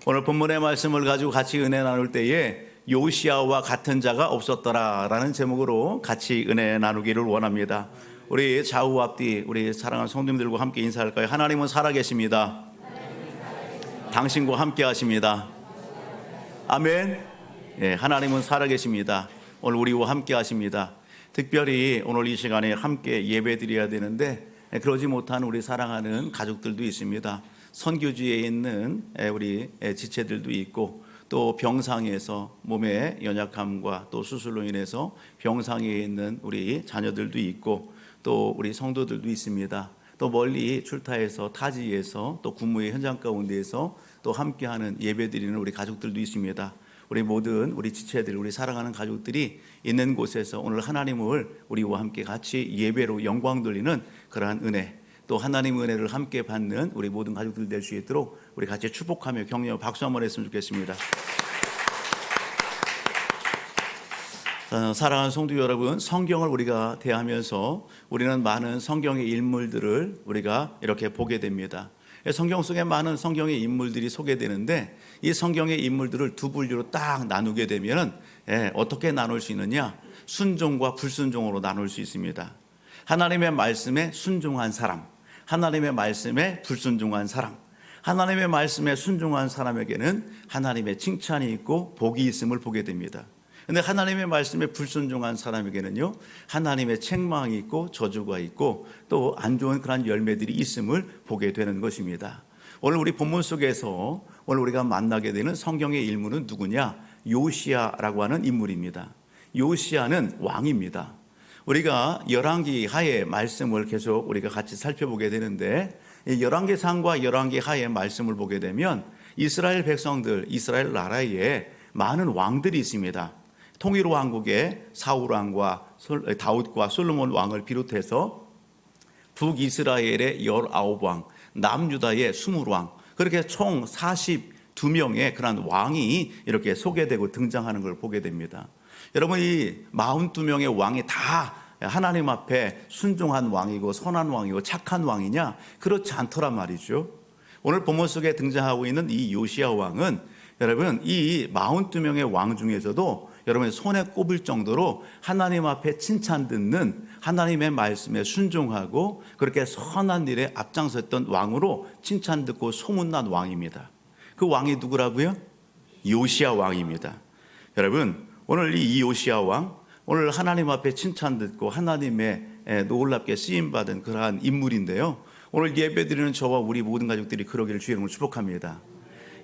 오늘 본문의 말씀을 가지고 같이 은혜 나눌 때에 요시야와 같은 자가 없었더라라는 제목으로 같이 은혜 나누기를 원합니다. 우리 좌우 앞뒤 우리 사랑하는 성도님들과 함께 인사할까요? 하나님은 살아계십니다. 당신과 함께 하십니다. 아멘. 예, 하나님은 살아계십니다. 오늘 우리와 함께 하십니다. 특별히 오늘 이 시간에 함께 예배 드려야 되는데 그러지 못한 우리 사랑하는 가족들도 있습니다. 선교지에 있는 우리 지체들도 있고, 또 병상에서 몸의 연약함과 또 수술로 인해서 병상에 있는 우리 자녀들도 있고, 또 우리 성도들도 있습니다. 또 멀리 출타해서 타지에서 또 군무의 현장 가운데에서 또 함께하는 예배드리는 우리 가족들도 있습니다. 우리 모든 우리 지체들, 우리 사랑하는 가족들이 있는 곳에서 오늘 하나님을 우리와 함께 같이 예배로 영광 돌리는 그러한 은혜, 또 하나님 은혜를 함께 받는 우리 모든 가족들 될 수 있도록 우리 같이 축복하며 격려 박수 한번 했으면 좋겠습니다. 사랑하는 성도 여러분, 성경을 우리가 대하면서 우리는 많은 성경의 인물들을 우리가 이렇게 보게 됩니다. 성경 속에 많은 성경의 인물들이 소개되는데, 이 성경의 인물들을 두 분류로 딱 나누게 되면 어떻게 나눌 수 있느냐? 순종과 불순종으로 나눌 수 있습니다. 하나님의 말씀에 순종한 사람, 하나님의 말씀에 불순종한 사람. 하나님의 말씀에 순종한 사람에게는 하나님의 칭찬이 있고 복이 있음을 보게 됩니다. 그런데 하나님의 말씀에 불순종한 사람에게는요, 하나님의 책망이 있고 저주가 있고 또 안 좋은 그런 열매들이 있음을 보게 되는 것입니다. 오늘 우리 본문 속에서 오늘 우리가 만나게 되는 성경의 인물은 누구냐? 요시야라고 하는 인물입니다. 요시야는 왕입니다. 우리가 열왕기 하의 말씀을 계속 우리가 같이 살펴보게 되는데, 열왕기상과 열왕기 하의 말씀을 보게 되면 이스라엘 백성들, 이스라엘 나라에 많은 왕들이 있습니다. 통일 왕국의 사울 왕과 다윗과 솔로몬 왕을 비롯해서 북이스라엘의 19왕, 남유다의 20왕, 그렇게 총 42명의 그런 왕이 이렇게 소개되고 등장하는 걸 보게 됩니다. 여러분, 이 42명의 왕이 다 하나님 앞에 순종한 왕이고 선한 왕이고 착한 왕이냐? 그렇지 않더란 말이죠. 오늘 본문 속에 등장하고 있는 이 요시야 왕은 여러분, 이 42명의 왕 중에서도 여러분 손에 꼽을 정도로 하나님 앞에 칭찬 듣는, 하나님의 말씀에 순종하고 그렇게 선한 일에 앞장섰던 왕으로 칭찬 듣고 소문난 왕입니다. 그 왕이 누구라고요? 요시야 왕입니다. 여러분, 오늘 이 요시야 왕, 오늘 하나님 앞에 칭찬 듣고 하나님의 놀랍게 쓰임받은 그러한 인물인데요, 오늘 예배드리는 저와 우리 모든 가족들이 그러기를 주의 이름으로 축복합니다.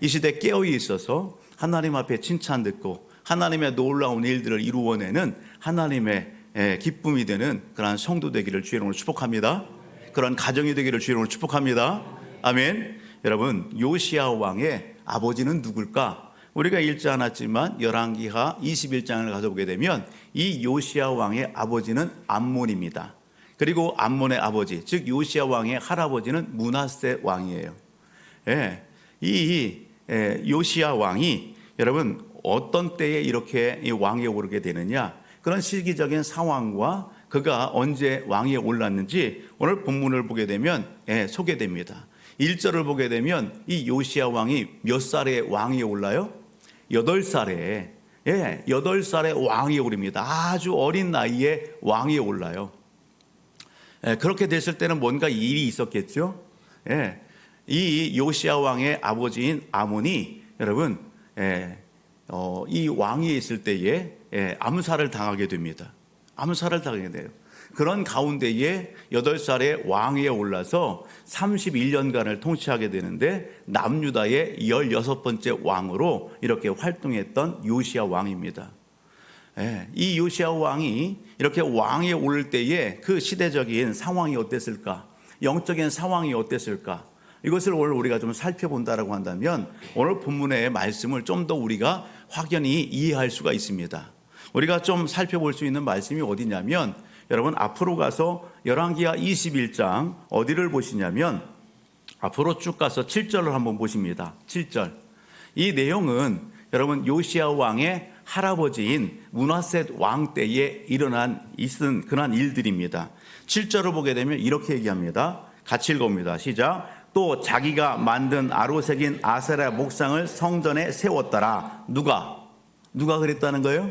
이 시대에 깨어 있어서 하나님 앞에 칭찬 듣고 하나님의 놀라운 일들을 이루어내는 하나님의 기쁨이 되는 그러한 성도 되기를 주의 이름으로 축복합니다. 그런 가정이 되기를 주의 이름으로 축복합니다. 아멘. 여러분, 요시야 왕의 아버지는 누굴까? 우리가 읽지 않았지만 열왕기하 21장을 가져보게 되면 이 요시야 왕의 아버지는 암몬입니다. 그리고 암몬의 아버지, 즉 요시야 왕의 할아버지는 므낫세 왕이에요. 이 요시야 왕이 여러분 어떤 때에 이렇게 왕위에 오르게 되느냐, 그런 시기적인 상황과 그가 언제 왕위에 올랐는지 오늘 본문을 보게 되면 소개됩니다. 1절을 보게 되면 이 요시야 왕이 몇 살에 왕위에 올라요? 8살에 8살에 왕위에 오릅니다. 아주 어린 나이에 왕위에 올라요. 그렇게 됐을 때는 뭔가 일이 있었겠죠. 이 요시야 왕의 아버지인 아몬이 여러분 이 왕위에 있을 때에 암살을 당하게 됩니다. 암살을 당하게 돼요. 그런 가운데에 8살에 왕위에 올라서 31년간을 통치하게 되는데 남유다의 16번째 왕으로 이렇게 활동했던 요시야 왕입니다. 이 요시야 왕이 이렇게 왕위에 오를 때에 그 시대적인 상황이 어땠을까? 영적인 상황이 어땠을까? 이것을 오늘 우리가 좀 살펴본다라고 한다면 오늘 본문의 말씀을 좀 더 우리가 확연히 이해할 수가 있습니다. 우리가 좀 살펴볼 수 있는 말씀이 어디냐면, 여러분 앞으로 가서 열왕기하 21장 어디를 보시냐면 앞으로 쭉 가서 7절을 한번 보십니다. 7절. 이 내용은 여러분 요시야 왕의 할아버지인 므낫세 왕 때에 있은 그런 일들입니다. 7절을 보게 되면 이렇게 얘기합니다. 같이 읽어봅니다. 시작. 또 자기가 만든 아로색인 아세라 목상을 성전에 세웠더라. 누가 그랬다는 거예요?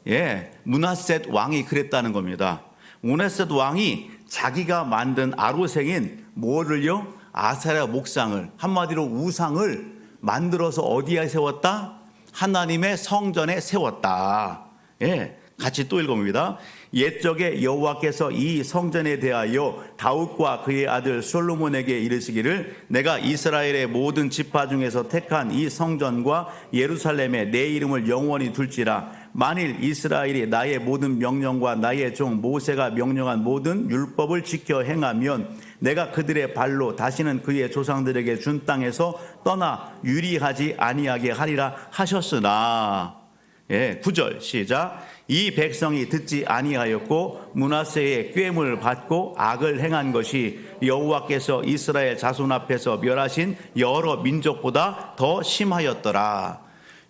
예, 므낫셋 왕이 그랬다는 겁니다. 므낫셋 왕이 자기가 만든 아로색인 뭐를요? 아세라 목상을, 한마디로 우상을 만들어서 어디에 세웠다? 하나님의 성전에 세웠다. 예, 같이 또 읽어봅니다. 옛적에 여호와께서 이 성전에 대하여 다윗과 그의 아들 솔로몬에게 이르시기를 내가 이스라엘의 모든 지파 중에서 택한 이 성전과 예루살렘에 내 이름을 영원히 둘지라. 만일 이스라엘이 나의 모든 명령과 나의 종 모세가 명령한 모든 율법을 지켜 행하면 내가 그들의 발로 다시는 그의 조상들에게 준 땅에서 떠나 유리하지 아니하게 하리라 하셨으나. 예, 9절 시작. 이 백성이 듣지 아니하였고 므낫세의 꾀물 받고 악을 행한 것이 여호와께서 이스라엘 자손 앞에서 멸하신 여러 민족보다 더 심하였더라.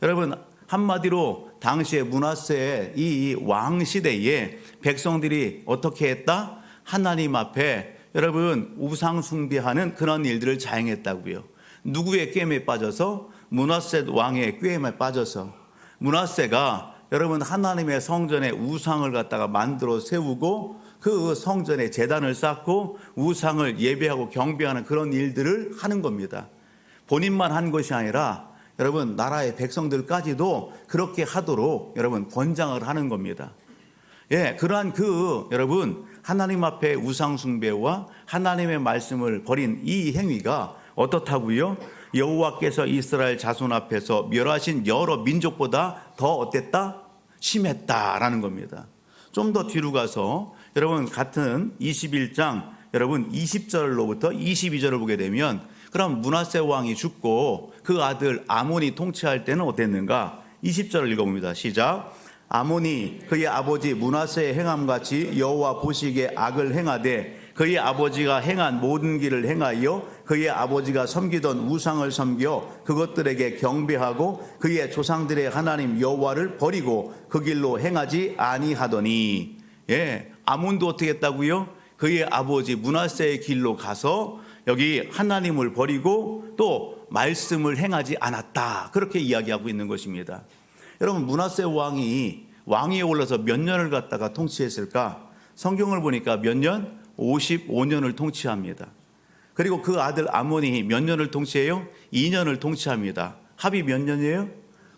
여러분, 한마디로 당시에 므낫세의 이 왕 시대에 백성들이 어떻게 했다? 하나님 앞에 여러분 우상 숭배하는 그런 일들을 자행했다고요. 누구의 꾀에 빠져서? 므낫세 왕의 꾀에 빠져서. 므낫세가 여러분 하나님의 성전에 우상을 갖다가 만들어 세우고 그 성전에 제단을 쌓고 우상을 예배하고 경배하는 그런 일들을 하는 겁니다. 본인만 한 것이 아니라 여러분 나라의 백성들까지도 그렇게 하도록 여러분 권장을 하는 겁니다. 예, 그러한 여러분 하나님 앞에 우상 숭배와 하나님의 말씀을 버린 이 행위가 어떻다고요? 여호와께서 이스라엘 자손 앞에서 멸하신 여러 민족보다 더 어땠다? 심했다라는 겁니다. 좀 더 뒤로 가서 여러분 같은 21장 여러분 20절로부터 22절을 보게 되면 그럼 므낫세 왕이 죽고 그 아들 아몬이 통치할 때는 어땠는가? 20절을 읽어봅니다. 시작. 아몬이 그의 아버지 므낫세의 행함같이 여호와 보시기에 악을 행하되 그의 아버지가 행한 모든 길을 행하여 그의 아버지가 섬기던 우상을 섬겨 그것들에게 경배하고 그의 조상들의 하나님 여호와를 버리고 그 길로 행하지 아니하더니. 예, 아몬도 어떻게 했다고요? 그의 아버지 므낫세의 길로 가서 여기 하나님을 버리고 또 말씀을 행하지 않았다. 그렇게 이야기하고 있는 것입니다. 여러분 므낫세 왕위에 올라서 몇 년을 갖다가 통치했을까? 성경을 보니까 몇 년? 55년을 통치합니다. 그리고 그 아들 아몬이 몇 년을 통치해요? 2년을 통치합니다. 합이 몇 년이에요?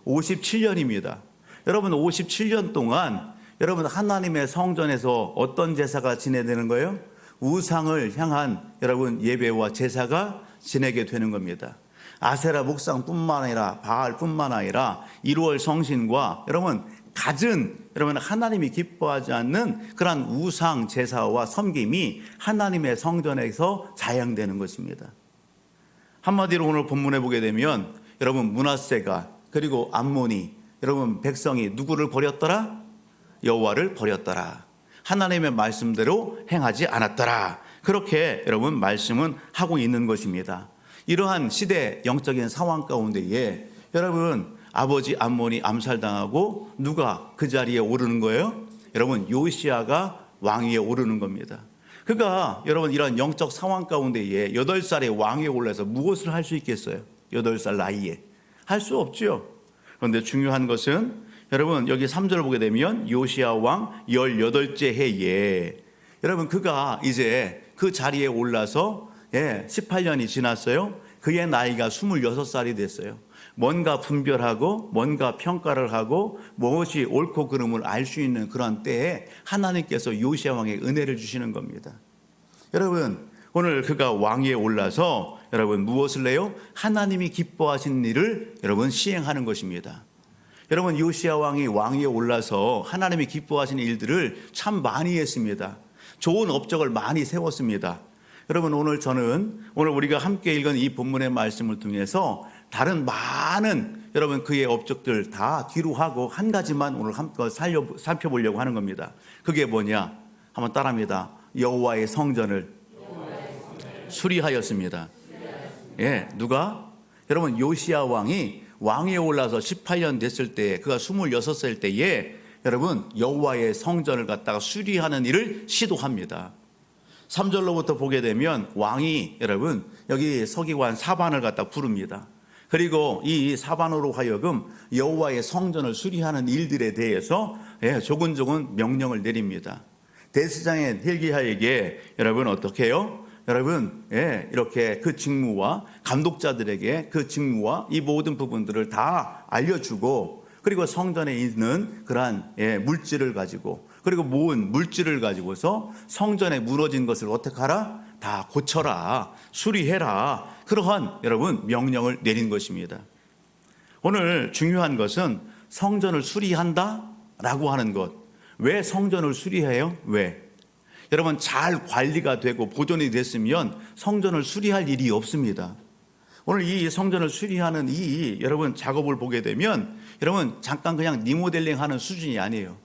57년입니다. 여러분 57년 동안 여러분 하나님의 성전에서 어떤 제사가 지내되는 거예요? 우상을 향한 여러분 예배와 제사가 지내게 되는 겁니다. 아세라 목상뿐만 아니라 바알뿐만 아니라 1월 성신과 여러분 갖은 여러분 하나님이 기뻐하지 않는 그러한 우상 제사와 섬김이 하나님의 성전에서 자양되는 것입니다. 한마디로 오늘 본문에 보게 되면 여러분 므낫세가 그리고 암몬이 여러분 백성이 누구를 버렸더라? 여호와를 버렸더라. 하나님의 말씀대로 행하지 않았더라. 그렇게 여러분 말씀은 하고 있는 것입니다. 이러한 시대 영적인 상황 가운데에 여러분 아버지 암몬이 암살당하고 누가 그 자리에 오르는 거예요? 여러분 요시야가 왕위에 오르는 겁니다. 그가 여러분 이런 영적 상황 가운데에 8살의 왕위에 올라서 무엇을 할 수 있겠어요? 8살 나이에 할 수 없죠. 그런데 중요한 것은 여러분 여기 3절을 보게 되면 요시야 왕 18째 해에 여러분 그가 이제 그 자리에 올라서 18년이 지났어요. 그의 나이가 26살이 됐어요. 뭔가 분별하고 뭔가 평가를 하고 무엇이 옳고 그름을 알 수 있는 그런 때에 하나님께서 요시야 왕에 은혜를 주시는 겁니다. 여러분 오늘 그가 왕위에 올라서 여러분 무엇을 해요? 하나님이 기뻐하신 일을 여러분 시행하는 것입니다. 여러분 요시야 왕이 왕위에 올라서 하나님이 기뻐하신 일들을 참 많이 했습니다. 좋은 업적을 많이 세웠습니다. 여러분 오늘 우리가 함께 읽은 이 본문의 말씀을 통해서 다른 많은 여러분 그의 업적들 다 뒤로 하고 한 가지만 오늘 함께 살펴보려고 하는 겁니다. 그게 뭐냐? 한번 따라합니다. 여호와의 성전을 수리하였습니다. 예, 누가? 여러분 요시야 왕이 왕위에 올라서 18년 됐을 때 그가 26살 때에 여러분 여호와의 성전을 갖다가 수리하는 일을 시도합니다. 3절로부터 보게 되면 왕이 여러분 여기 서기관 사반을 갖다 부릅니다. 그리고 이 사반으로 하여금 여호와의 성전을 수리하는 일들에 대해서 조근조근 명령을 내립니다. 대제사장의 hil기야에게 여러분 어떻게 해요? 여러분 이렇게 그 직무와 감독자들에게 그 직무와 이 모든 부분들을 다 알려주고, 그리고 성전에 있는 그러한 물질을 가지고, 그리고 모은 물질을 가지고서 성전에 무너진 것을 어떻게 하라? 다 고쳐라, 수리해라, 그러한 여러분 명령을 내린 것입니다. 오늘 중요한 것은 성전을 수리한다라고 하는 것. 왜 성전을 수리해요? 왜? 여러분 잘 관리가 되고 보존이 됐으면 성전을 수리할 일이 없습니다. 오늘 이 성전을 수리하는 이 여러분 작업을 보게 되면 여러분 잠깐 그냥 리모델링 하는 수준이 아니에요.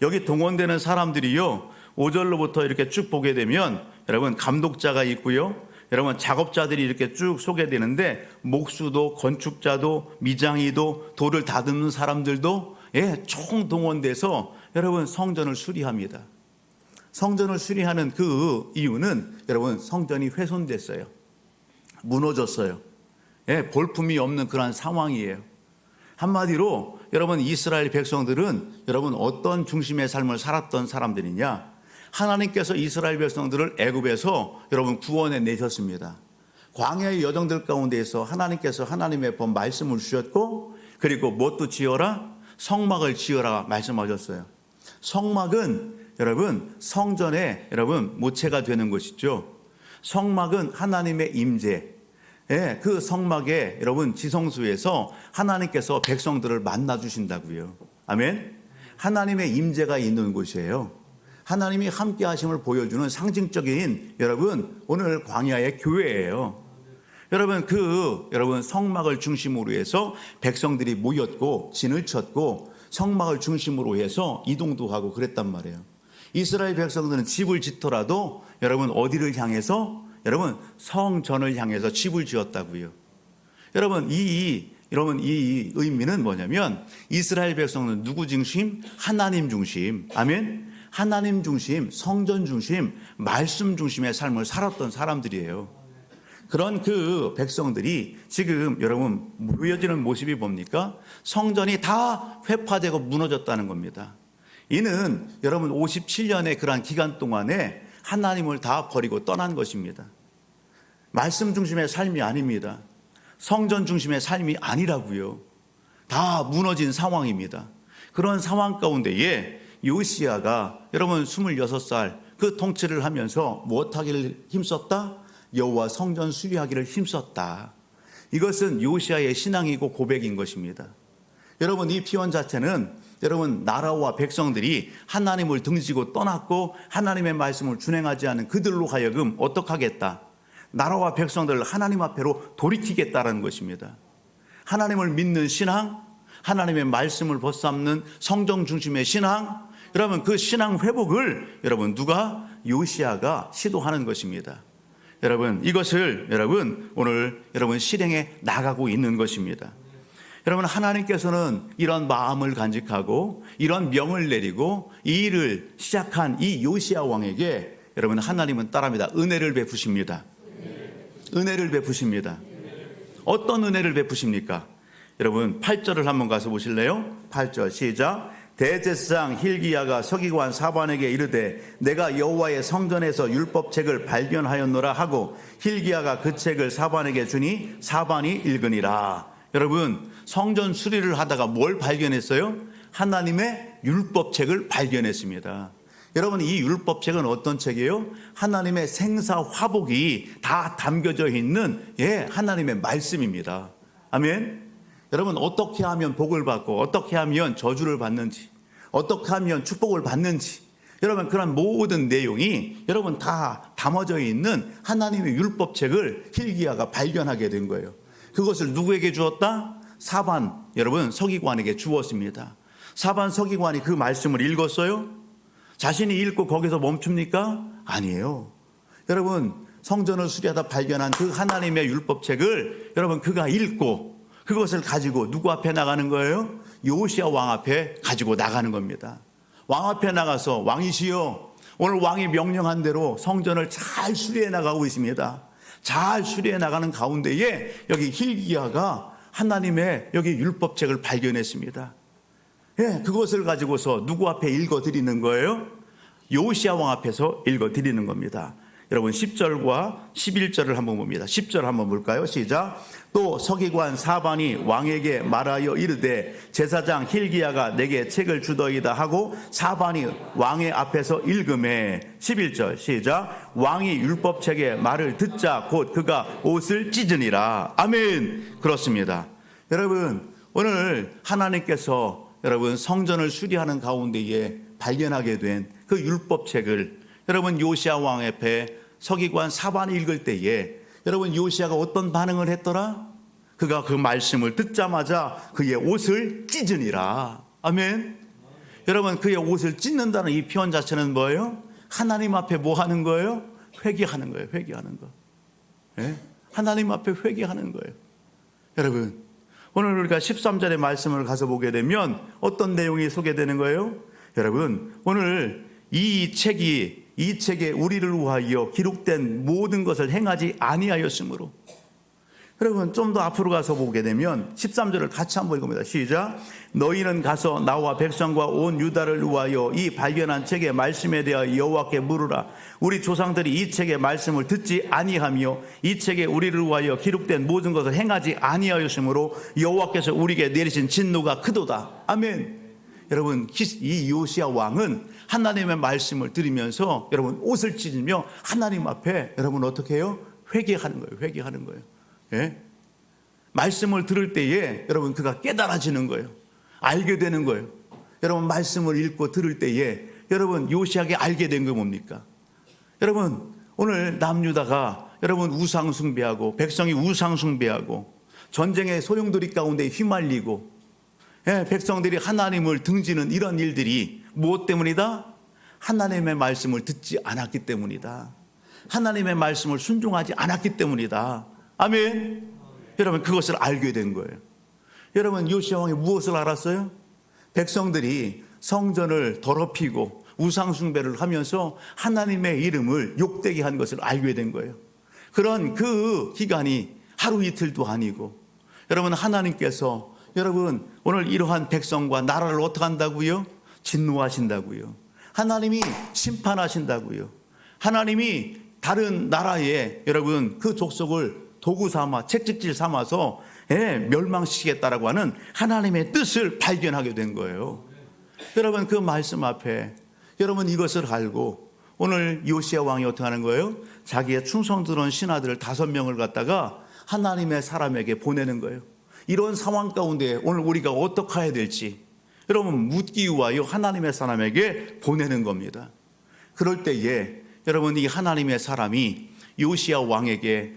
여기 동원되는 사람들이요, 5절로부터 이렇게 쭉 보게 되면 여러분 감독자가 있고요, 여러분 작업자들이 이렇게 쭉 소개되는데, 목수도 건축자도 미장이도 돌을 다듬는 사람들도 총 동원돼서 여러분 성전을 수리합니다. 성전을 수리하는 그 이유는 여러분 성전이 훼손됐어요. 무너졌어요. 볼품이 없는 그런 상황이에요. 한마디로 여러분 이스라엘 백성들은 여러분 어떤 중심의 삶을 살았던 사람들이냐? 하나님께서 이스라엘 백성들을 애굽에서 여러분 구원해 내셨습니다. 광야의 여정들 가운데에서 하나님께서 하나님의 법 말씀을 주셨고, 그리고 무엇도 지어라? 성막을 지어라 말씀하셨어요. 성막은 여러분 성전의 여러분 모체가 되는 것이죠. 성막은 하나님의 임재, 그 성막에 여러분 지성소에서 하나님께서 백성들을 만나 주신다고요. 아멘. 하나님의 임재가 있는 곳이에요. 하나님이 함께 하심을 보여주는 상징적인 여러분 오늘 광야의 교회예요. 여러분 성막을 중심으로 해서 백성들이 모였고 진을 쳤고, 성막을 중심으로 해서 이동도 하고 그랬단 말이에요. 이스라엘 백성들은 집을 짓더라도 여러분 어디를 향해서? 여러분 성전을 향해서 집을 지었다고요. 여러분 이 의미는 뭐냐면 이스라엘 백성은 누구 중심? 하나님 중심. 아멘. 하나님 중심, 성전 중심, 말씀 중심의 삶을 살았던 사람들이에요. 그런 그 백성들이 지금 여러분 보여지는 모습이 뭡니까? 성전이 다 회파되고 무너졌다는 겁니다. 이는 여러분 57년의 그러한 기간 동안에 하나님을 다 버리고 떠난 것입니다. 말씀 중심의 삶이 아닙니다. 성전 중심의 삶이 아니라고요. 다 무너진 상황입니다. 그런 상황 가운데에 요시야가 여러분 26살 그 통치를 하면서 무엇하기를 힘썼다? 여호와 성전 수리하기를 힘썼다. 이것은 요시야의 신앙이고 고백인 것입니다. 여러분 이 피원 자체는 여러분 나라와 백성들이 하나님을 등지고 떠났고 하나님의 말씀을 준행하지 않은 그들로 하여금 어떻게 하겠다? 나라와 백성들을 하나님 앞으로 돌이키겠다라는 것입니다. 하나님을 믿는 신앙, 하나님의 말씀을 벗삼는 성경 중심의 신앙, 여러분 그 신앙 회복을 여러분 누가? 요시야가 시도하는 것입니다. 여러분 이것을 여러분 오늘 여러분 실행해 나가고 있는 것입니다. 여러분 하나님께서는 이런 마음을 간직하고 이런 명을 내리고 이 일을 시작한 이 요시야 왕에게 여러분 하나님은 따릅니다. 은혜를 베푸십니다. 은혜를 베푸십니다. 어떤 은혜를 베푸십니까? 여러분 8절을 한번 가서 보실래요? 8절 시작. 대제사장 hil기야가 서기관 사반에게 이르되 내가 여호와의 성전에서 율법책을 발견하였노라 하고 hil기야가 그 책을 사반에게 주니 사반이 읽으니라. 여러분 성전 수리를 하다가 뭘 발견했어요? 하나님의 율법책을 발견했습니다. 여러분 이 율법책은 어떤 책이에요? 하나님의 생사화복이 다 담겨져 있는 하나님의 말씀입니다. 아멘. 여러분 어떻게 하면 복을 받고 어떻게 하면 저주를 받는지, 어떻게 하면 축복을 받는지, 여러분 그런 모든 내용이 여러분 다 담아져 있는 하나님의 율법책을 hil기야가 발견하게 된 거예요. 그것을 누구에게 주었다? 사반 여러분 서기관에게 주었습니다. 사반 서기관이 그 말씀을 읽었어요? 자신이 읽고 거기서 멈춥니까? 아니에요. 여러분 성전을 수리하다 발견한 그 하나님의 율법책을 여러분 그가 읽고 그것을 가지고 누구 앞에 나가는 거예요? 요시야 왕 앞에 가지고 나가는 겁니다. 왕 앞에 나가서 왕이시여 오늘 왕이 명령한 대로 성전을 잘 수리해 나가고 있습니다. 잘 수리해 나가는 가운데에 여기 hilkiah가 하나님의 여기 율법책을 발견했습니다. 예, 그것을 가지고서 누구 앞에 읽어 드리는 거예요? 요시야 왕 앞에서 읽어 드리는 겁니다. 여러분 10절과 11절을 한번 봅니다. 10절 한번 볼까요? 시작. 또 서기관 사반이 왕에게 말하여 이르되 제사장 hilkiah가 내게 책을 주더이다 하고 사반이 왕의 앞에서 읽음에 11절 시작. 왕이 율법책의 말을 듣자 곧 그가 옷을 찢으니라. 아멘. 그렇습니다. 여러분 오늘 하나님께서 여러분 성전을 수리하는 가운데에 발견하게 된 그 율법책을 여러분 요시야 왕 앞에 서기관 사반이 읽을 때에 여러분 요시야가 어떤 반응을 했더라? 그가 그 말씀을 듣자마자 그의 옷을 찢으니라. 아멘. 여러분 그의 옷을 찢는다는 이 표현 자체는 뭐예요? 하나님 앞에 뭐 하는 거예요? 회개하는 거예요. 회개하는 거. 예? 하나님 앞에 회개하는 거예요. 여러분 오늘 우리가 13절의 말씀을 가서 보게 되면 어떤 내용이 소개되는 거예요? 여러분 오늘 이 책에 우리를 위하여 기록된 모든 것을 행하지 아니하였으므로 여러분 좀 더 앞으로 가서 보게 되면 13절을 같이 한번 읽어봅니다. 시작. 너희는 가서 나와 백성과 온 유다를 위하여 이 발견한 책의 말씀에 대하여 여호와께 물으라. 우리 조상들이 이 책의 말씀을 듣지 아니하며 이 책에 우리를 위하여 기록된 모든 것을 행하지 아니하였으므로 여호와께서 우리에게 내리신 진노가 크도다. 아멘. 여러분 이 요시야 왕은 하나님의 말씀을 들으면서 여러분 옷을 찢으며 하나님 앞에 여러분 어떻게 해요? 회개하는 거예요. 회개하는 거예요. 예? 말씀을 들을 때에 여러분 그가 깨달아지는 거예요. 알게 되는 거예요. 여러분 말씀을 읽고 들을 때에 여러분 요시야에게 알게 된 게 뭡니까? 여러분 오늘 남유다가 여러분 우상 숭배하고 백성이 우상 숭배하고 전쟁의 소용돌이 가운데 휘말리고 예, 백성들이 하나님을 등지는 이런 일들이 무엇 때문이다? 하나님의 말씀을 듣지 않았기 때문이다. 하나님의 말씀을 순종하지 않았기 때문이다. 아멘. 여러분 그것을 알게 된 거예요. 여러분 요시야 왕이 무엇을 알았어요? 백성들이 성전을 더럽히고 우상 숭배를 하면서 하나님의 이름을 욕되게 한 것을 알게 된 거예요. 그런 그 기간이 하루 이틀도 아니고 여러분 하나님께서 여러분 오늘 이러한 백성과 나라를 어떻게 한다고요? 진노하신다고요. 하나님이 심판하신다고요. 하나님이 다른 나라에 여러분 그 족속을 도구 삼아 채찍질 삼아서 멸망시키겠다라고 하는 하나님의 뜻을 발견하게 된 거예요. 여러분 그 말씀 앞에 여러분 이것을 알고 오늘 요시야 왕이 어떻게 하는 거예요? 자기의 충성스러운 신하들을 5명을 갖다가 하나님의 사람에게 보내는 거예요. 이런 상황 가운데 오늘 우리가 어떻게 해야 될지 여러분 묻기 위하여 하나님의 사람에게 보내는 겁니다. 그럴 때에 여러분 이 하나님의 사람이 요시야 왕에게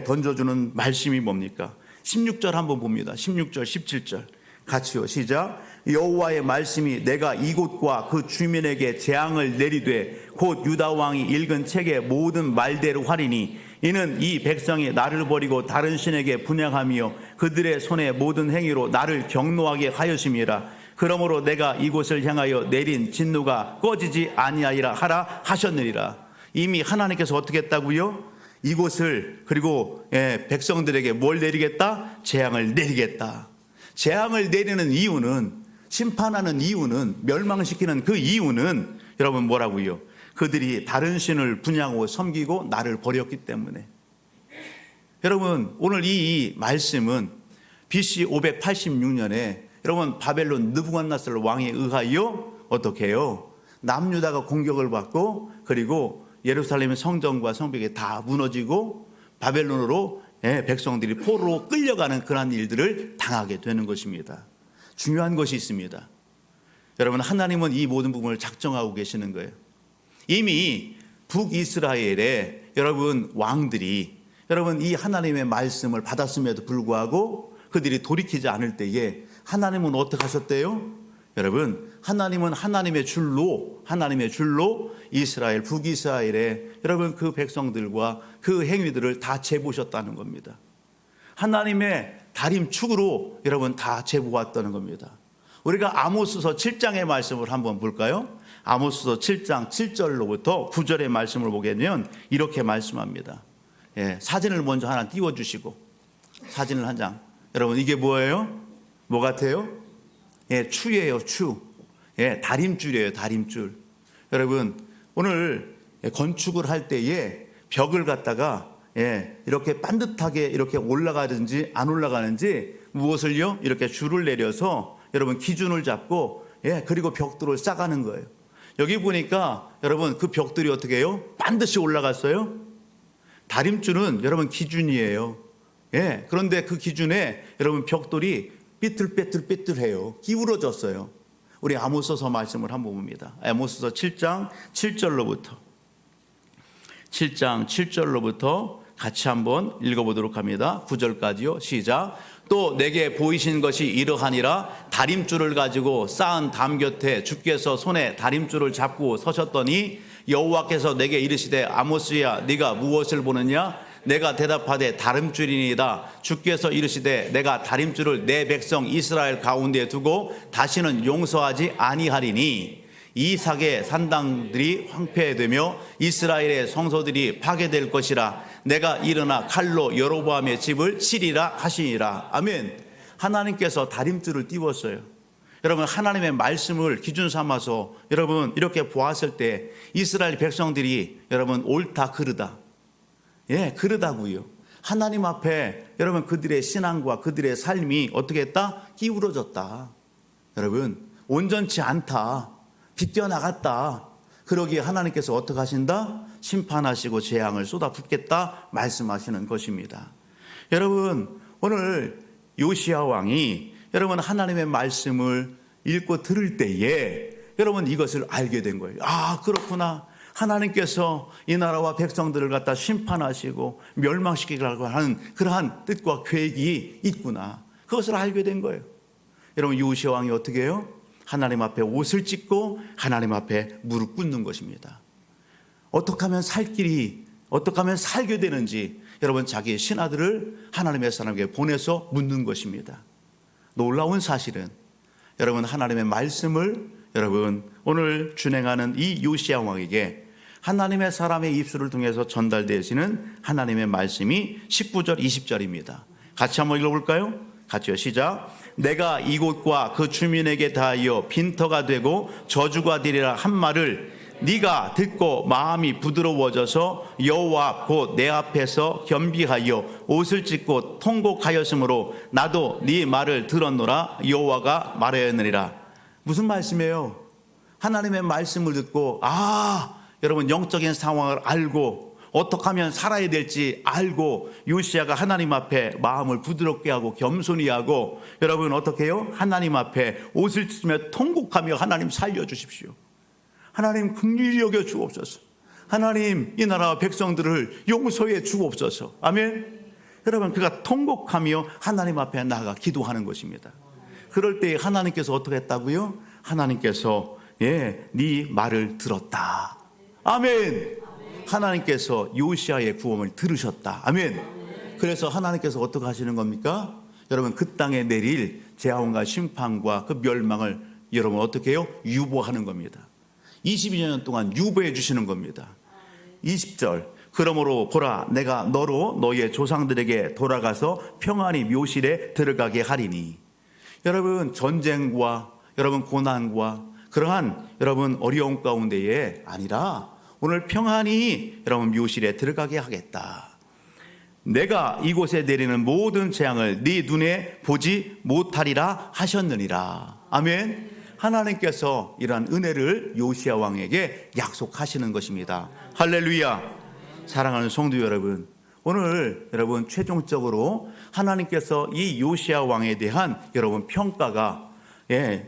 던져주는 말씀이 뭡니까? 16절 한번 봅니다. 16절 17절 같이요. 시작. 여호와의 말씀이 내가 이곳과 그 주민에게 재앙을 내리되 곧 유다 왕이 읽은 책의 모든 말대로 하리니 이는 이 백성이 나를 버리고 다른 신에게 분향하며 그들의 손의 모든 행위로 나를 경노하게 하였음이라. 그러므로 내가 이곳을 향하여 내린 진노가 꺼지지 아니하리라 하라 하셨느니라. 이미 하나님께서 어떻게 했다고요? 이곳을 그리고 백성들에게 뭘 내리겠다? 재앙을 내리겠다. 재앙을 내리는 이유는 심판하는 이유는 멸망시키는 그 이유는 여러분 뭐라고요? 그들이 다른 신을 분향하고 섬기고 나를 버렸기 때문에. 여러분 오늘 이 말씀은 BC 586년에 여러분 바벨론 느부갓네살 왕에 의하여 어떻게 해요? 남유다가 공격을 받고 그리고 예루살렘의 성전과 성벽이 다 무너지고 바벨론으로 백성들이 포로로 끌려가는 그런 일들을 당하게 되는 것입니다. 중요한 것이 있습니다. 여러분 하나님은 이 모든 부분을 작정하고 계시는 거예요. 이미 북이스라엘의 여러분 왕들이 여러분 이 하나님의 말씀을 받았음에도 불구하고 그들이 돌이키지 않을 때에 하나님은 어떻게 하셨대요? 여러분 하나님은 하나님의 줄로 이스라엘 북이스라엘의 여러분 그 백성들과 그 행위들을 다 제보셨다는 겁니다. 하나님의 다림축으로 여러분 다 제보왔다는 겁니다. 우리가 아모스서 7장의 말씀을 한번 볼까요? 아모스서 7장 7절로부터 9절의 말씀을 보게 되면 이렇게 말씀합니다. 사진을 먼저 하나 띄워주시고, 사진을 한 장. 여러분, 이게 뭐예요? 뭐 같아요? 추예요, 추. 다림줄이에요, 다림줄. 여러분, 오늘 건축을 할 때에 벽을 갖다가 이렇게 반듯하게 이렇게 올라가든지 안 올라가는지 무엇을요? 이렇게 줄을 내려서 여러분 기준을 잡고 그리고 벽돌을 쌓아가는 거예요. 여기 보니까 여러분 그 벽돌이 어떻게 해요? 반드시 올라갔어요. 다림줄은 여러분 기준이에요. 그런데 그 기준에 여러분 벽돌이 삐뚤빼뚤해요. 기울어졌어요. 우리 아모스서 말씀을 한번 봅니다. 아모스서 7장 7절로부터 7장 7절로부터 같이 한번 읽어보도록 합니다. 9절까지요. 시작. 또 내게 보이신 것이 이러하니라. 다림줄을 가지고 쌓은 담 곁에 주께서 손에 다림줄을 잡고 서셨더니 여호와께서 내게 이르시되 아모스야 네가 무엇을 보느냐? 내가 대답하되 다림줄이니이다. 주께서 이르시되 내가 다림줄을 내 백성 이스라엘 가운데 두고 다시는 용서하지 아니하리니 이삭의 산당들이 황폐되며 이스라엘의 성소들이 파괴될 것이라. 내가 일어나 칼로 여로보암의 집을 치리라 하시니라. 아멘. 하나님께서 다림줄을 띄웠어요. 여러분, 하나님의 말씀을 기준 삼아서 여러분 이렇게 보았을 때 이스라엘 백성들이 여러분 옳다 그르다, 그러다고요. 하나님 앞에 여러분 그들의 신앙과 그들의 삶이 어떻게 했다? 기울어졌다. 여러분, 온전치 않다. 빗겨나갔다. 그러기에 하나님께서 어떻게 하신다? 심판하시고 재앙을 쏟아붓겠다 말씀하시는 것입니다. 여러분, 오늘 요시야 왕이 여러분 하나님의 말씀을 읽고 들을 때에 여러분 이것을 알게 된 거예요. 아, 그렇구나. 하나님께서 이 나라와 백성들을 갖다 심판하시고 멸망시키려고 하는 그러한 뜻과 계획이 있구나. 그것을 알게 된 거예요. 여러분, 요시야 왕이 어떻게 해요? 하나님 앞에 옷을 찢고 하나님 앞에 무릎 꿇는 것입니다. 어떻게 하면 살 길이, 어떻게 하면 살게 되는지 여러분 자기의 신하들을 하나님의 사람에게 보내서 묻는 것입니다. 놀라운 사실은 여러분 하나님의 말씀을 여러분 오늘 준행하는 이 요시야 왕에게 하나님의 사람의 입술을 통해서 전달되시는 하나님의 말씀이 19절 20절입니다. 같이 한번 읽어볼까요? 같이요. 시작. 내가 이곳과 그 주민에게 다하여 빈터가 되고 저주가 되리라 한 말을 네가 듣고 마음이 부드러워져서 여호와 곧 내 앞에서 겸비하여 옷을 찢고 통곡하였으므로 나도 네 말을 들었노라. 여호와가 말하였느니라. 무슨 말씀이에요? 하나님의 말씀을 듣고 여러분 영적인 상황을 알고 어떻게 하면 살아야 될지 알고 요시야가 하나님 앞에 마음을 부드럽게 하고 겸손히 하고 여러분 어떻게 해요? 하나님 앞에 옷을 찢으며 통곡하며 하나님 살려주십시오. 하나님 긍휼히 여겨 주옵소서. 하나님 이 나라 백성들을 용서해 주옵소서. 아멘. 여러분 그가 통곡하며 하나님 앞에 나아가 기도하는 것입니다. 그럴 때 하나님께서 어떻게 했다고요? 하나님께서 네 말을 들었다. 아멘. 하나님께서 요시야의 구원을 들으셨다. 아멘. 그래서 하나님께서 어떻게 하시는 겁니까? 여러분 그 땅에 내릴 재앙과 심판과 그 멸망을 여러분 어떻게 해요? 유보하는 겁니다. 22년 동안 유보해 주시는 겁니다. 20절. 그러므로 보라 내가 너로 너의 조상들에게 돌아가서 평안히 묘실에 들어가게 하리니. 여러분 전쟁과 여러분 고난과 그러한 여러분 어려움 가운데에 아니라 오늘 평안히 여러분 묘실에 들어가게 하겠다. 내가 이곳에 내리는 모든 재앙을 네 눈에 보지 못하리라 하셨느니라. 아멘. 하나님께서 이러한 은혜를 요시야 왕에게 약속하시는 것입니다. 할렐루야. 사랑하는 성도 여러분, 오늘 여러분 최종적으로 하나님께서 이 요시야 왕에 대한 여러분 평가가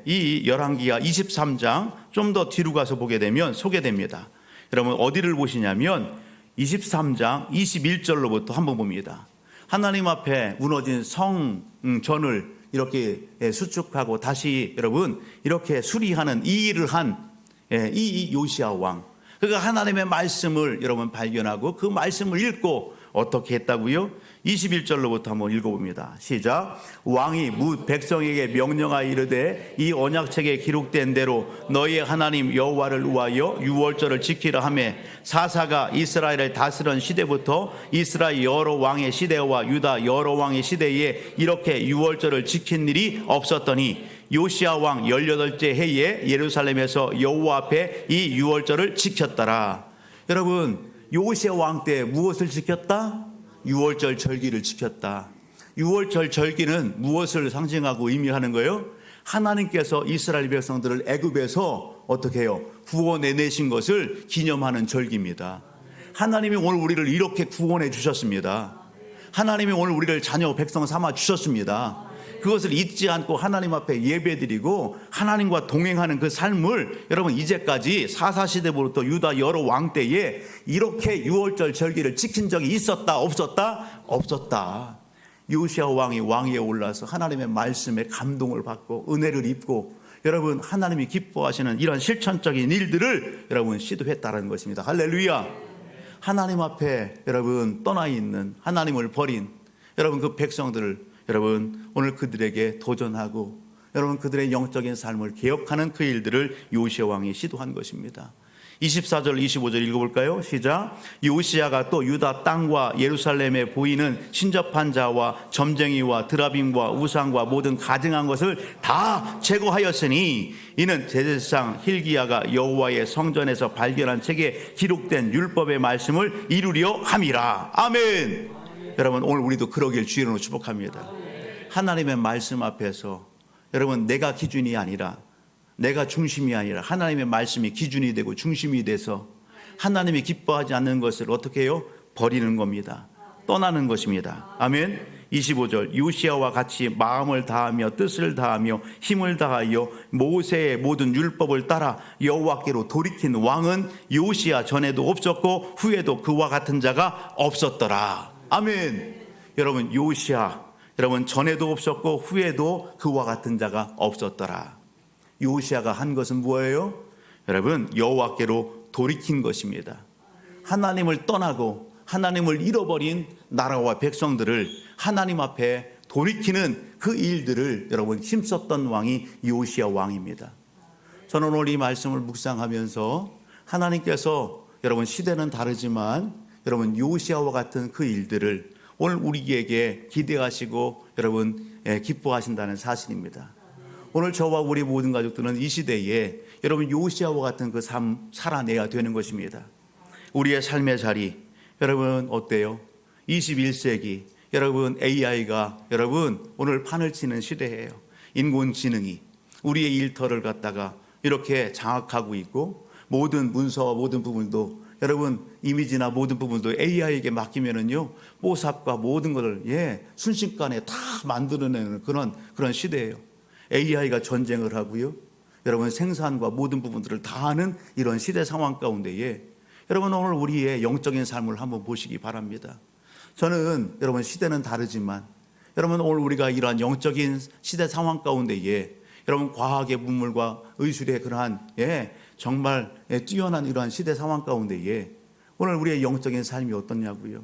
이 열왕기하 23장 좀 더 뒤로 가서 보게 되면 소개됩니다. 여러분 어디를 보시냐면 23장 21절로부터 한번 봅니다. 하나님 앞에 무너진 성전을 이렇게 수축하고 다시 여러분 이렇게 수리하는 이 일을 한 이 요시야 왕. 그가 하나님의 말씀을 여러분 발견하고 그 말씀을 읽고 어떻게 했다고요? 21절로부터 한번 읽어봅니다. 시작. 왕이 뭇 백성에게 명령하여 이르되 이 언약책에 기록된 대로 너희의 하나님 여호와를 위하여 유월절을 지키라 하며 사사가 이스라엘을 다스린 시대부터 이스라엘 여러 왕의 시대와 유다 여러 왕의 시대에 이렇게 유월절을 지킨 일이 없었더니 요시야 왕 18째 해에 예루살렘에서 여호와 앞에 이 유월절을 지켰더라. 여러분, 요시야 왕 때 무엇을 지켰다? 유월절 절기를 지켰다. 유월절 절기는 무엇을 상징하고 의미하는 거예요? 하나님께서 이스라엘 백성들을 애굽에서 어떻게 해요? 구원해내신 것을 기념하는 절기입니다. 하나님이 오늘 우리를 이렇게 구원해 주셨습니다. 하나님이 오늘 우리를 자녀 백성 삼아 주셨습니다. 그것을 잊지 않고 하나님 앞에 예배드리고 하나님과 동행하는 그 삶을 여러분 이제까지 사사시대부터 유다 여러 왕 때에 이렇게 유월절 절기를 지킨 적이 있었다 없었다? 없었다. 요시야 왕이 왕위에 올라서 하나님의 말씀에 감동을 받고 은혜를 입고 여러분 하나님이 기뻐하시는 이런 실천적인 일들을 여러분 시도했다는 것입니다. 할렐루야. 하나님 앞에 여러분 떠나 있는 하나님을 버린 여러분 그 백성들을 여러분 오늘 그들에게 도전하고 여러분 그들의 영적인 삶을 개혁하는 그 일들을 요시야 왕이 시도한 것입니다. 24절 25절 읽어볼까요? 시작. 요시야가 또 유다 땅과 예루살렘에 보이는 신접한 자와 점쟁이와 드라빔과 우상과 모든 가증한 것을 다 제거하였으니 이는 대제사장 hil기야가 여호와의 성전에서 발견한 책에 기록된 율법의 말씀을 이루려 함이라. 아멘. 여러분 오늘 우리도 그러길 주의로 축복합니다. 하나님의 말씀 앞에서 여러분 내가 기준이 아니라 내가 중심이 아니라 하나님의 말씀이 기준이 되고 중심이 돼서 하나님이 기뻐하지 않는 것을 어떻게 해요? 버리는 겁니다. 떠나는 것입니다. 아멘. 25절 요시야와 같이 마음을 다하며 뜻을 다하며 힘을 다하여 모세의 모든 율법을 따라 여호와께로 돌이킨 왕은 요시야 전에도 없었고 후에도 그와 같은 자가 없었더라. 아멘. 여러분 요시야 여러분 전에도 없었고 후에도 그와 같은 자가 없었더라. 요시야가 한 것은 뭐예요? 여러분 여호와께로 돌이킨 것입니다. 하나님을 떠나고 하나님을 잃어버린 나라와 백성들을 하나님 앞에 돌이키는 그 일들을 여러분 힘썼던 왕이 요시야 왕입니다. 저는 오늘 이 말씀을 묵상하면서 하나님께서 여러분 시대는 다르지만 여러분 요시야와 같은 그 일들을 오늘 우리에게 기대하시고 여러분 기뻐하신다는 사실입니다. 오늘 저와 우리 모든 가족들은 이 시대에 여러분 요시야와 같은 그 삶 살아내야 되는 것입니다. 우리의 삶의 자리 여러분 어때요? 21세기 여러분 AI가 여러분 오늘 판을 치는 시대예요. 인공지능이 우리의 일터를 갖다가 이렇게 장악하고 있고 모든 문서와 모든 부분도 여러분 이미지나 모든 부분도 AI에게 맡기면은요 뽀삽과 모든 것을 순식간에 다 만들어내는 그런 시대예요. AI가 전쟁을 하고요. 여러분 생산과 모든 부분들을 다 하는 이런 시대 상황 가운데에 여러분 오늘 우리의 영적인 삶을 한번 보시기 바랍니다. 저는 여러분 시대는 다르지만 여러분 오늘 우리가 이러한 영적인 시대 상황 가운데에 여러분 과학의 문물과 의술의 그러한 정말 뛰어난 이러한 시대 상황 가운데에 오늘 우리의 영적인 삶이 어떻냐고요.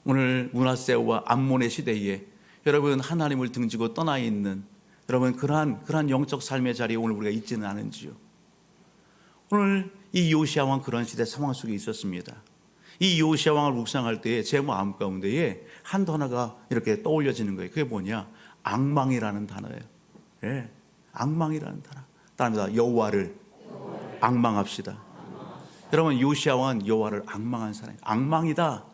오늘 므낫세와 암몬의 시대에 여러분 하나님을 등지고 떠나 있는 여러분 그러한 영적 삶의 자리에 오늘 우리가 있지는 않은지요. 오늘 이 요시야 왕 그런 시대 상황 속에 있었습니다. 이 요시야 왕을 묵상할 때에 제 마음 가운데에 한 단어가 이렇게 떠올려지는 거예요. 그게 뭐냐? 악망이라는 단어예요. 악망이라는 단어. 따릅니다. 여호와를 악망합시다. 여러분 요시야 왕은 여호와를 악망한 사람이에요. 악망이다.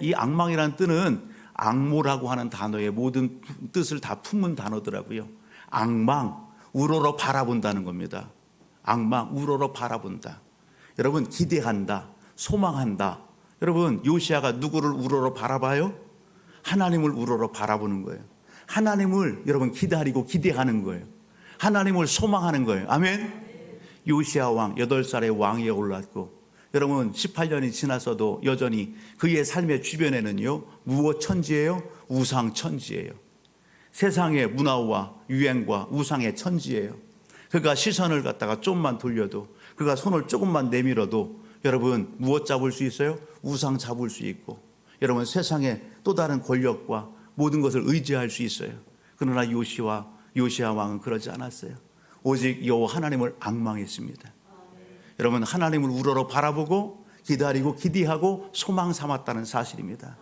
이 악망이라는 뜻은 악모라고 하는 단어의 모든 뜻을 다 품은 단어더라고요. 악망, 우러러 바라본다는 겁니다. 악망, 우러러 바라본다. 여러분 기대한다, 소망한다. 여러분 요시야가 누구를 우러러 바라봐요? 하나님을 우러러 바라보는 거예요. 하나님을 여러분 기다리고 기대하는 거예요. 하나님을 소망하는 거예요. 아멘. 요시야 왕 8살의 왕위에 올랐고 여러분 18년이 지나서도 여전히 그의 삶의 주변에는요 무엇 천지예요? 우상 천지예요. 세상의 문화와 유행과 우상의 천지예요. 그가 시선을 갖다가 좀만 돌려도 그가 손을 조금만 내밀어도 여러분 무엇 잡을 수 있어요? 우상 잡을 수 있고 여러분 세상에 또 다른 권력과 모든 것을 의지할 수 있어요. 그러나 요시야 왕은 그러지 않았어요. 오직 여호와 하나님을 앙망했습니다. 여러분 하나님을 우러러 바라보고 기다리고 기대하고 소망 삼았다는 사실입니다.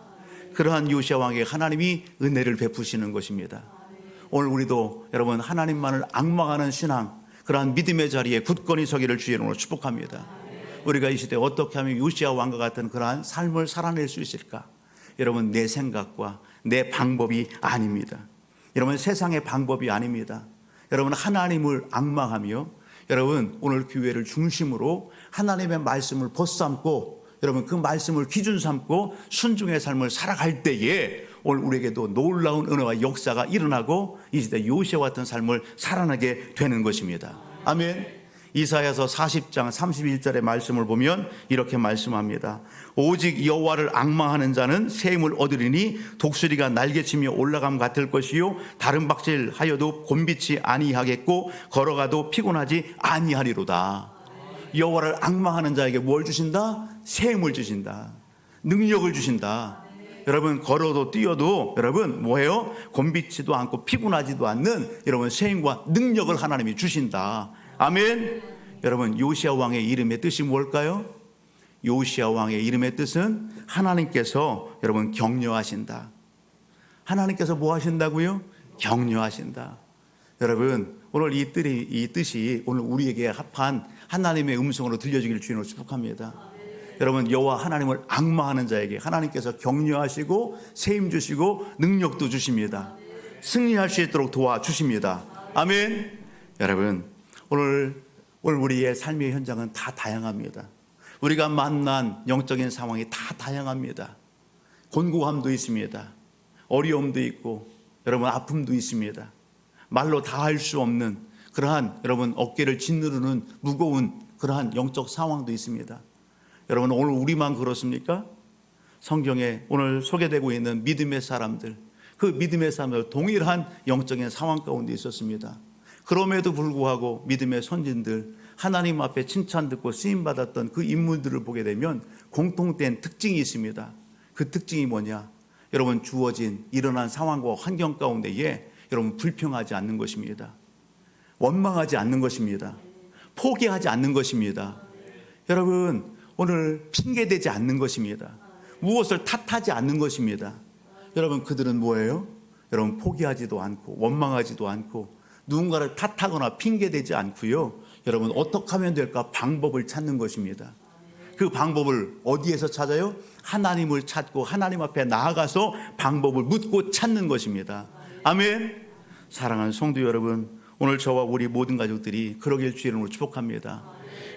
그러한 요시야 왕에게 하나님이 은혜를 베푸시는 것입니다. 오늘 우리도 여러분 하나님만을 앙망하는 신앙, 그러한 믿음의 자리에 굳건히 서기를 주의 이름으로 축복합니다. 우리가 이 시대에 어떻게 하면 요시야 왕과 같은 그러한 삶을 살아낼 수 있을까? 여러분 내 생각과 내 방법이 아닙니다. 여러분 세상의 방법이 아닙니다. 여러분 하나님을 앙망하며 여러분 오늘 교회를 중심으로 하나님의 말씀을 벗삼고 여러분 그 말씀을 기준 삼고 순종의 삶을 살아갈 때에 오늘 우리에게도 놀라운 은혜와 역사가 일어나고 이 시대 요시야 같은 삶을 살아나게 되는 것입니다. 아멘. 이사야서 40장 31절의 말씀을 보면 이렇게 말씀합니다. 오직 여호와를 앙망하는 자는 새 힘을 얻으리니 독수리가 날개치며 올라감 같을 것이요 다른 박질하여도 곤비치 아니하겠고 걸어가도 피곤하지 아니하리로다. 여호와를 앙망하는 자에게 뭘 주신다? 새 힘을 주신다. 능력을 주신다. 여러분 걸어도 뛰어도 여러분 뭐예요? 곤비치도 않고 피곤하지도 않는 여러분 새 힘과 능력을 하나님이 주신다. 아멘. 여러분 요시야 왕의 이름의 뜻이 뭘까요? 요시야 왕의 이름의 뜻은 하나님께서 여러분 격려하신다. 하나님께서 뭐 하신다고요? 격려하신다. 여러분 오늘 이 뜻이 오늘 우리에게 합한 하나님의 음성으로 들려주기를 주님으로 축복합니다. 여러분 여호와 하나님을 앙망하는 자에게 하나님께서 격려하시고 새 힘 주시고 능력도 주십니다. 승리할 수 있도록 도와주십니다. 아멘. 여러분 오늘 우리의 삶의 현장은 다 다양합니다. 우리가 만난 영적인 상황이 다 다양합니다. 곤고함도 있습니다. 어려움도 있고 여러분 아픔도 있습니다. 말로 다 할 수 없는 그러한 여러분 어깨를 짓누르는 무거운 그러한 영적 상황도 있습니다. 여러분 오늘 우리만 그렇습니까? 성경에 오늘 소개되고 있는 믿음의 사람들, 그 믿음의 사람들 동일한 영적인 상황 가운데 있었습니다. 그럼에도 불구하고 믿음의 선진들 하나님 앞에 칭찬 듣고 쓰임받았던 그 인물들을 보게 되면 공통된 특징이 있습니다. 그 특징이 뭐냐? 여러분 주어진 일어난 상황과 환경 가운데에 여러분 불평하지 않는 것입니다. 원망하지 않는 것입니다. 포기하지 않는 것입니다. 여러분 오늘 핑계대지 않는 것입니다. 무엇을 탓하지 않는 것입니다. 여러분 그들은 뭐예요? 여러분 포기하지도 않고 원망하지도 않고 누군가를 탓하거나 핑계대지 않고요. 여러분 어떻게 하면 될까 방법을 찾는 것입니다. 그 방법을 어디에서 찾아요? 하나님을 찾고 하나님 앞에 나아가서 방법을 묻고 찾는 것입니다. 아멘. 사랑하는 성도 여러분, 오늘 저와 우리 모든 가족들이 그러길 주의 이름으로 축복합니다.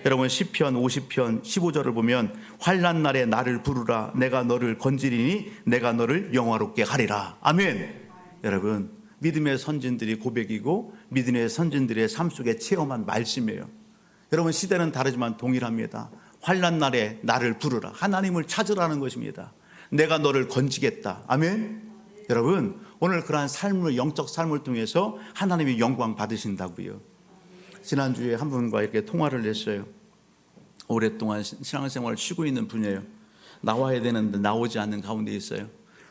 여러분 시편 50편 15절을 보면 환난 날에 나를 부르라 내가 너를 건지리니 내가 너를 영화롭게 하리라. 아멘. 여러분 믿음의 선진들이 고백이고 믿음의 선진들의 삶 속에 체험한 말씀이에요. 여러분 시대는 다르지만 동일합니다. 환난 날에 나를 부르라. 하나님을 찾으라는 것입니다. 내가 너를 건지겠다. 아멘. 여러분 오늘 그러한 삶을 영적 삶을 통해서 하나님이 영광 받으신다고요. 지난주에 한 분과 이렇게 통화를 했어요. 오랫동안 신앙생활을 쉬고 있는 분이에요. 나와야 되는데 나오지 않는 가운데 있어요.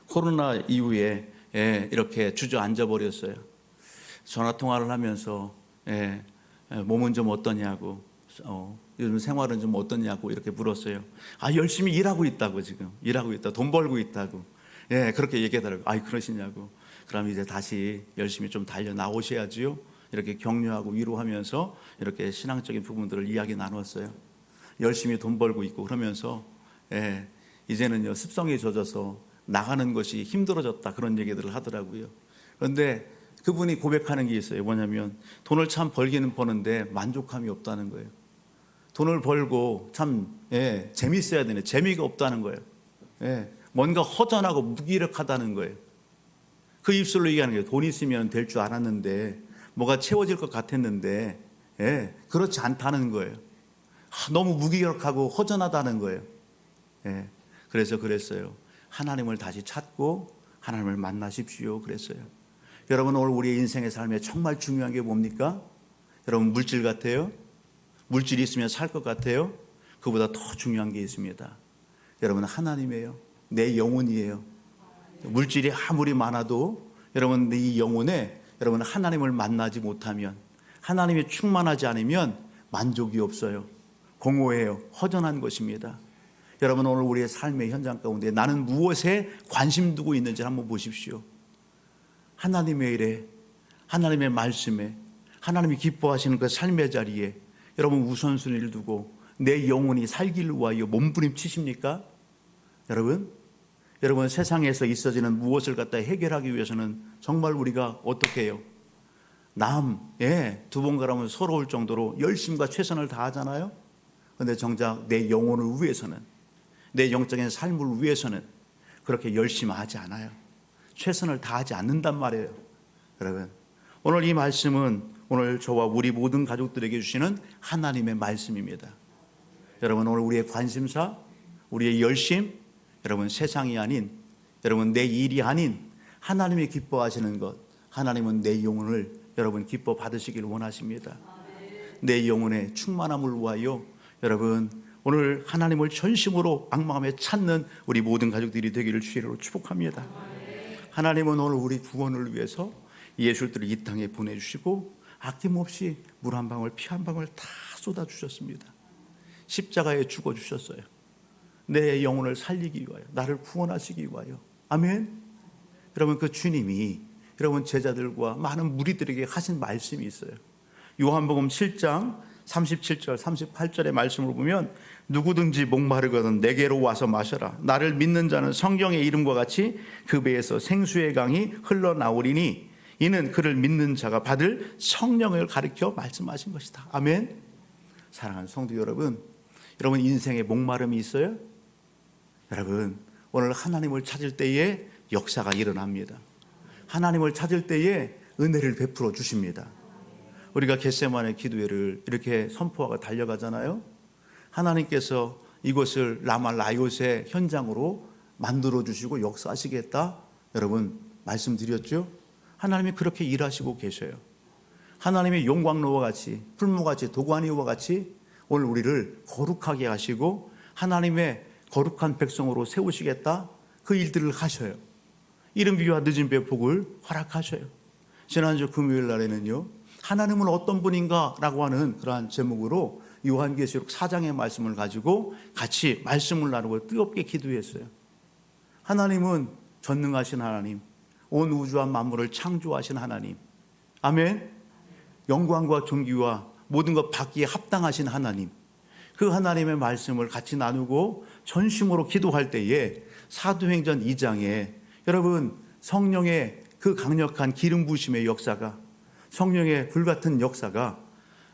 코로나 이후에 이렇게 주저앉아 버렸어요. 전화 통화를 하면서 몸은 좀 어떠냐고 요즘 생활은 좀 어떠냐고 이렇게 물었어요. 열심히 일하고 있다고 지금 일하고 있다 돈 벌고 있다고 그렇게 얘기하더라고요. 그러시냐고. 그럼 이제 다시 열심히 좀 달려 나오셔야지요. 이렇게 격려하고 위로하면서 이렇게 신앙적인 부분들을 이야기 나눴어요. 열심히 돈 벌고 있고 그러면서 이제는요 습성이 젖어서 나가는 것이 힘들어졌다 그런 얘기들을 하더라고요. 그런데 그분이 고백하는 게 있어요. 뭐냐면 돈을 참 벌기는 버는데 만족함이 없다는 거예요. 돈을 벌고 참 재밌어야 되는데 재미가 없다는 거예요. 뭔가 허전하고 무기력하다는 거예요. 그 입술로 얘기하는 거예요. 돈 있으면 될 줄 알았는데 뭐가 채워질 것 같았는데 그렇지 않다는 거예요. 너무 무기력하고 허전하다는 거예요. 그래서 그랬어요. 하나님을 다시 찾고 하나님을 만나십시오 그랬어요. 여러분 오늘 우리의 인생의 삶에 정말 중요한 게 뭡니까? 여러분 물질 같아요? 물질이 있으면 살 것 같아요? 그보다 더 중요한 게 있습니다. 여러분 하나님이에요. 내 영혼이에요. 물질이 아무리 많아도 여러분 이 영혼에 여러분 하나님을 만나지 못하면, 하나님이 충만하지 않으면 만족이 없어요. 공허해요. 허전한 것입니다. 여러분 오늘 우리의 삶의 현장 가운데 나는 무엇에 관심 두고 있는지 한번 보십시오. 하나님의 일에, 하나님의 말씀에, 하나님이 기뻐하시는 그 삶의 자리에 여러분 우선순위를 두고 내 영혼이 살기를 위하여 몸부림치십니까? 여러분 세상에서 있어지는 무엇을 갖다 해결하기 위해서는 정말 우리가 어떻게 해요? 남에 두 번 가라면 서러울 정도로 열심과 최선을 다하잖아요. 그런데 정작 내 영혼을 위해서는, 내 영적인 삶을 위해서는 그렇게 열심히 하지 않아요. 최선을 다하지 않는단 말이에요. 여러분 오늘 이 말씀은 오늘 저와 우리 모든 가족들에게 주시는 하나님의 말씀입니다. 여러분 오늘 우리의 관심사, 우리의 열심, 여러분 세상이 아닌, 여러분 내 일이 아닌 하나님이 기뻐하시는 것, 하나님은 내 영혼을 여러분 기뻐 받으시길 원하십니다. 내 영혼의 충만함을 위하여 여러분 오늘 하나님을 전심으로 악마음에 찾는 우리 모든 가족들이 되기를 주의로 축복합니다. 하나님은 오늘 우리 구원을 위해서 예수를 이 땅에 보내주시고 아낌없이 물 한 방울 피 한 방울 다 쏟아주셨습니다. 십자가에 죽어주셨어요. 내 영혼을 살리기 위하여, 나를 구원하시기 위하여. 아멘. 여러분 그 주님이 여러분 제자들과 많은 무리들에게 하신 말씀이 있어요. 요한복음 7장 37절 38절의 말씀을 보면 누구든지 목마르거든 내게로 와서 마셔라. 나를 믿는 자는 성경의 이름과 같이 그 배에서 생수의 강이 흘러나오리니 이는 그를 믿는 자가 받을 성령을 가리켜 말씀하신 것이다. 아멘. 사랑하는 성도 여러분, 여러분 인생에 목마름이 있어요? 여러분 오늘 하나님을 찾을 때에 역사가 일어납니다. 하나님을 찾을 때에 은혜를 베풀어 주십니다. 우리가 겟세마네 기도회를 이렇게 선포하고 달려가잖아요. 하나님께서 이곳을 라말라이옷의 현장으로 만들어 주시고 역사하시겠다 여러분 말씀드렸죠. 하나님이 그렇게 일하시고 계셔요. 하나님의 용광로와 같이, 풀무같이, 도가니와 같이 오늘 우리를 거룩하게 하시고 하나님의 거룩한 백성으로 세우시겠다, 그 일들을 하셔요. 이른 비와 늦은 비의 복을 허락하셔요. 지난주 금요일 날에는요, 하나님은 어떤 분인가 라고 하는 그러한 제목으로 요한계시록 4장의 말씀을 가지고 같이 말씀을 나누고 뜨겁게 기도했어요. 하나님은 전능하신 하나님, 온 우주와 만물을 창조하신 하나님, 아멘. 영광과 존귀와 모든 것 받기에 합당하신 하나님, 그 하나님의 말씀을 같이 나누고 전심으로 기도할 때에 사도행전 2장에 여러분 성령의 그 강력한 기름 부으심의 역사가, 성령의 불같은 역사가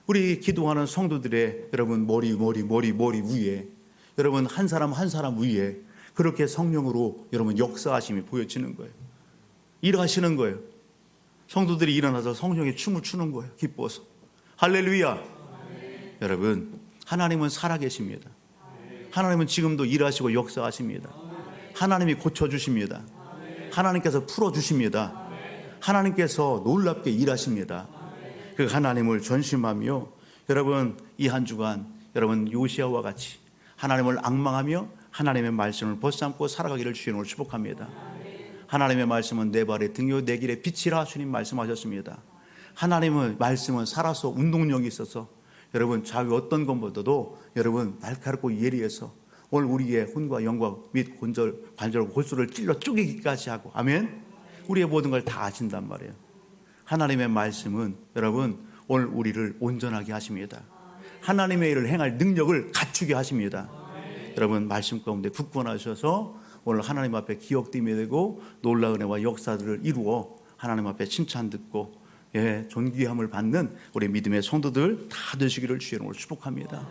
우리 기도하는 성도들의 여러분 머리 위에, 여러분 한 사람 한 사람 위에 그렇게 성령으로 여러분 역사하심이 보여지는 거예요. 일하시는 거예요. 성도들이 일어나서 성령의 춤을 추는 거예요. 기뻐서. 할렐루야. 여러분 하나님은 살아계십니다. 하나님은 지금도 일하시고 역사하십니다. 하나님이 고쳐주십니다. 하나님께서 풀어주십니다. 하나님께서 놀랍게 일하십니다. 그 하나님을 전심하며 여러분 이 한 주간 여러분 요시아와 같이 하나님을 앙망하며 하나님의 말씀을 벗삼고 살아가기를 주님으로 축복합니다. 하나님의 말씀은 내 발의 등이요 내 길의 빛이라 주님 말씀하셨습니다. 하나님의 말씀은 살아서 운동력이 있어서 여러분 좌우 어떤 것보다도 여러분 날카롭고 예리해서 오늘 우리의 혼과 영과 및 관절 골수를 찔러 쪼개기까지 하고, 아멘. 우리의 모든 걸 다 아신단 말이에요. 하나님의 말씀은 여러분 오늘 우리를 온전하게 하십니다. 하나님의 일을 행할 능력을 갖추게 하십니다. 여러분 말씀 가운데 굳건하셔서 오늘 하나님 앞에 기억됨이 되고 놀라운 은혜와 역사들을 이루어 하나님 앞에 칭찬 듣고 존귀함을 받는 우리 믿음의 성도들 다 되시기를 주의 이름으로 축복합니다.